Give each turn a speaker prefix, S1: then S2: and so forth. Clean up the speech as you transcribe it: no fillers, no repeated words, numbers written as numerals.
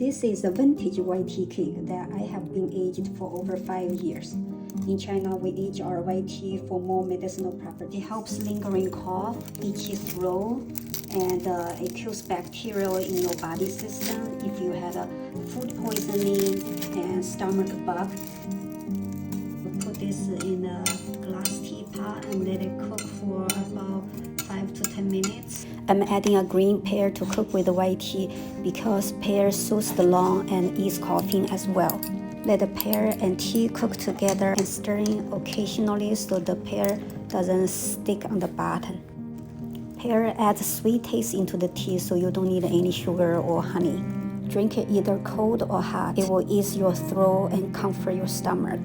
S1: This is a vintage white tea cake that I have been aged for over 5 years. In China, we age our white tea for more medicinal properties. It helps lingering cough, itchy throat, and it kills bacteria in your body system if you had a food poisoning and stomach bug. We put this in a glass teapot and let it cook for about 5 to 10 minutes. I'm adding a green pear to cook with the white tea because pear soothes the lung and ease coughing as well. Let the pear and tea cook together and stirring occasionally so the pear doesn't stick on the bottom. Pear adds sweet taste into the tea, so you don't need any sugar or honey. Drink it either cold or hot. It will ease your throat and comfort your stomach.